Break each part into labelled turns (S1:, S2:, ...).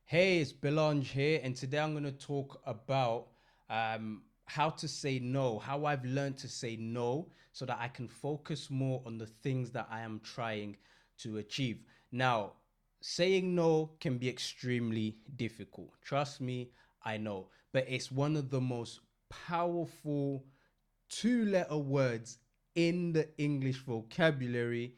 S1: Hey, it's Belange here, and today I'm going to talk about how to say no, how I've learned to say no so that I can focus more on the things that I am trying to achieve. Now, saying no can be extremely difficult. Trust me, I know, but it's one of the most powerful two-letter words in the English vocabulary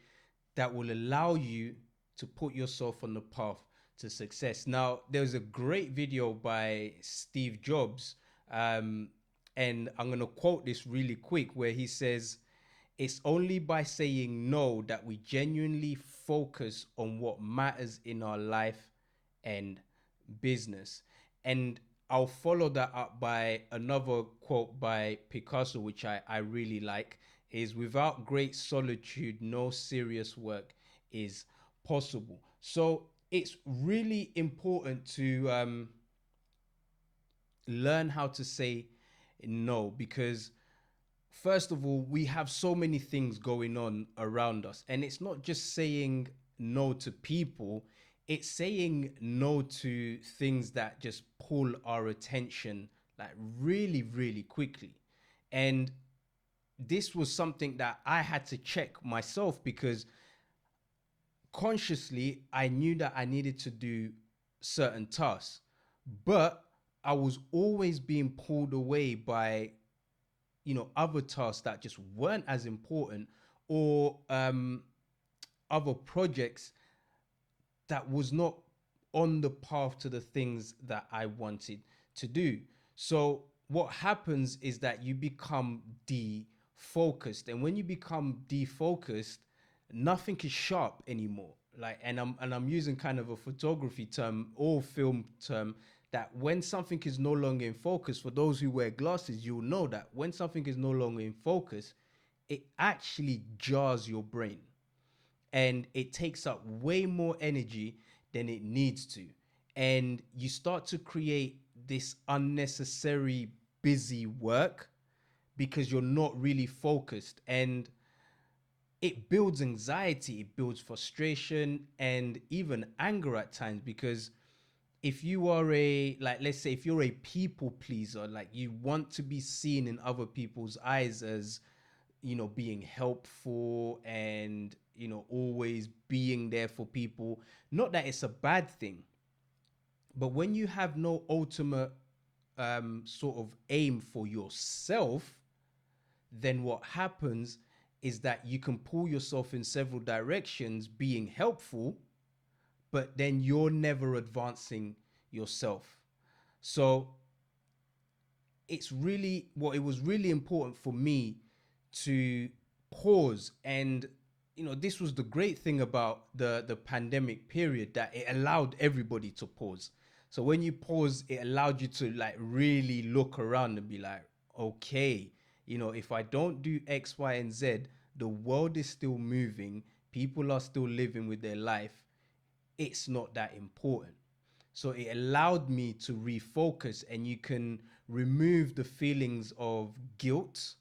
S1: that will allow you to put yourself on the path to success. Now, there's a great video by Steve Jobs, um, and I'm going to quote this really quick where he says, "It's only by saying no that we genuinely focus on what matters in our life and business." And I'll follow that up by another quote by Picasso, which I really like, is without great solitude, no serious work is possible. So it's really important to learn how to say no because first of all, we have so many things going on around us. And it's not just saying no to people, it's saying no to things that just pull our attention like really, really quickly. And this was something that I had to check myself because consciously I knew that I needed to do certain tasks, but I was always being pulled away by other tasks that just weren't as important or other projects that was not on the path to the things that I wanted to do. So what happens is that you become defocused, and when you become defocused, nothing is sharp anymore. Like, and I'm using kind of a photography term or film term, that when something is no longer in focus, for those who wear glasses, you'll know that when something is no longer in focus, it actually jars your brain and it takes up way more energy than it needs to. And you start to create this unnecessary busy work because you're not really focused. And it builds anxiety, it builds frustration, and even anger at times because if you are let's say if you're a people pleaser, like you want to be seen in other people's eyes as being helpful and always being there for people, not that it's a bad thing, but when you have no ultimate sort of aim for yourself, then what happens is that you can pull yourself in several directions being helpful, but then you're never advancing yourself. So it was really important for me to pause. And this was the great thing about the pandemic period, that it allowed everybody to pause. So when you pause, it allowed you to like really look around and be like, okay, if I don't do X, Y, and Z, the world is still moving, people are still living with their life, it's not that important. So it allowed me to refocus, and you can remove the feelings of guilt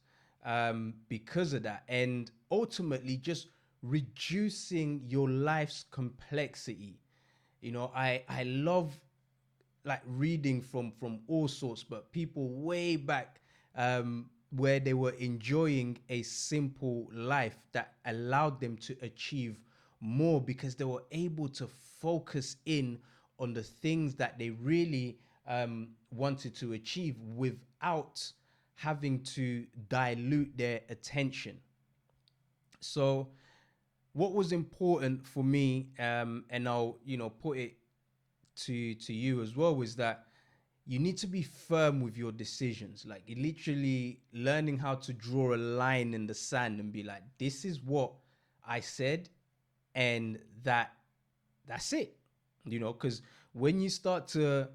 S1: because of that, and ultimately just reducing your life's complexity. I love like reading from all sorts, but people way back where they were enjoying a simple life that allowed them to achieve more because they were able to focus in on the things that they really wanted to achieve without having to dilute their attention. So what was important for me, and I'll put it to you as well, was that you need to be firm with your decisions. Like literally learning how to draw a line in the sand and be like, this is what I said, and that's it. Because when you start to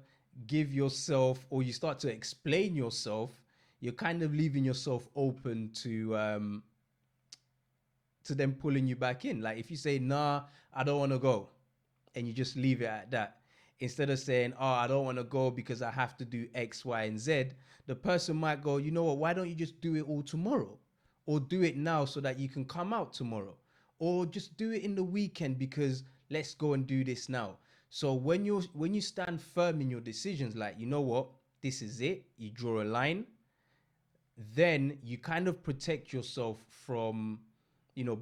S1: give yourself, or you start to explain yourself, you're kind of leaving yourself open to them pulling you back in. Like if you say, nah, I don't want to go, and you just leave it at that, instead of saying, oh, I don't want to go because I have to do X, Y, and Z, the person might go, you know what, why don't you just do it all tomorrow? Or do it now so that you can come out tomorrow? Or just do it in the weekend because let's go and do this now. So when you stand firm in your decisions, like, you know what, this is it, you draw a line, then you kind of protect yourself from,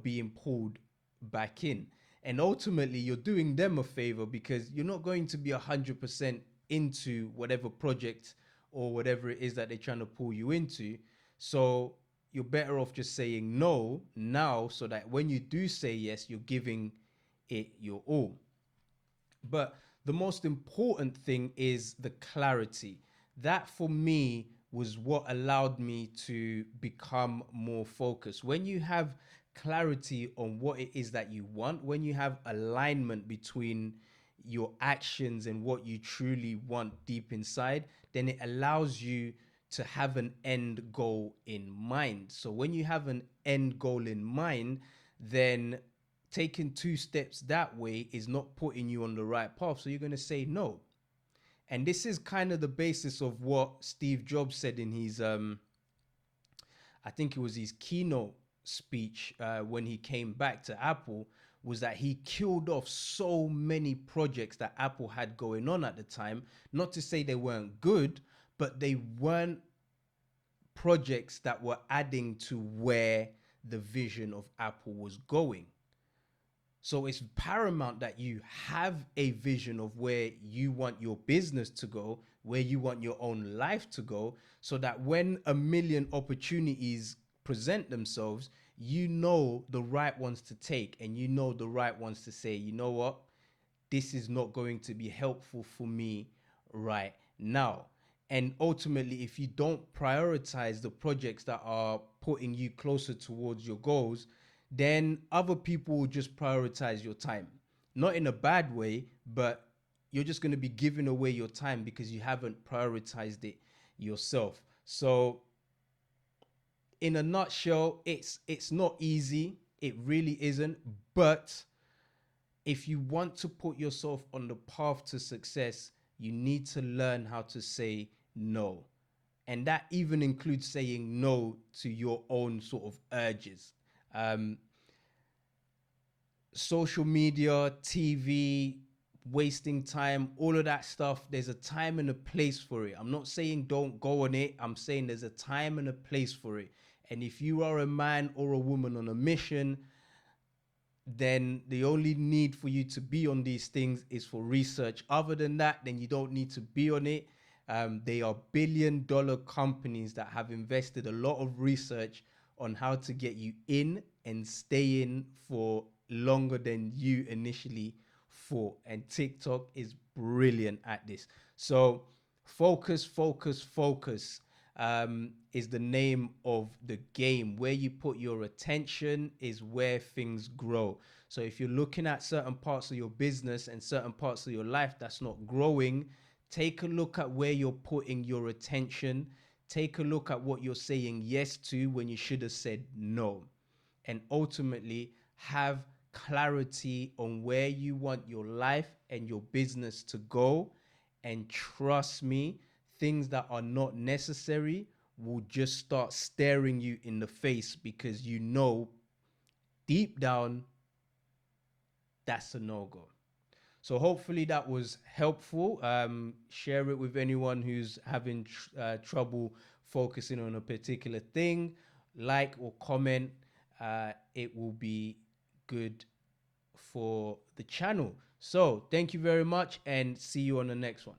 S1: being pulled back in. And ultimately, you're doing them a favor because you're not going to be 100% into whatever project or whatever it is that they're trying to pull you into. So you're better off just saying no now, so that when you do say yes, you're giving it your all. But the most important thing is the clarity. That for me was what allowed me to become more focused. When you have clarity on what it is that you want, when you have alignment between your actions and what you truly want deep inside, then it allows you to have an end goal in mind. So when you have an end goal in mind, then taking two steps that way is not putting you on the right path. So you're going to say no. And this is kind of the basis of what Steve Jobs said in his, I think it was his keynote speech when he came back to Apple, was that he killed off so many projects that Apple had going on at the time. Not to say they weren't good, but they weren't projects that were adding to where the vision of Apple was going. So it's paramount that you have a vision of where you want your business to go, where you want your own life to go, so that when a million opportunities present themselves, you know the right ones to take, and you know the right ones to say, you know what, this is not going to be helpful for me right now. And ultimately, if you don't prioritize the projects that are putting you closer towards your goals, then other people will just prioritize your time. Not in a bad way, but you're just going to be giving away your time because you haven't prioritized it yourself. So in a nutshell, it's not easy. It really isn't. But if you want to put yourself on the path to success, you need to learn how to say no. And that even includes saying no to your own sort of urges. Um, Social media, TV, wasting time, all of that stuff, there's a time and a place for it. I'm not saying don't go on it. I'm saying there's a time and a place for it. And if you are a man or a woman on a mission, then the only need for you to be on these things is for research. Other than that, then you don't need to be on it. They are billion-dollar companies that have invested a lot of research on how to get you in and stay in for longer than you initially thought. And TikTok is brilliant at this. So focus, focus, focus is the name of the game. Where you put your attention is where things grow. So if you're looking at certain parts of your business and certain parts of your life that's not growing, take a look at where you're putting your attention. Take a look at what you're saying yes to when you should have said no. And ultimately, have clarity on where you want your life and your business to go. And trust me, things that are not necessary will just start staring you in the face because you know deep down that's a no-go. So hopefully that was helpful. Share it with anyone who's having trouble focusing on a particular thing. Like or comment. It will be good for the channel. So thank you very much and see you on the next one.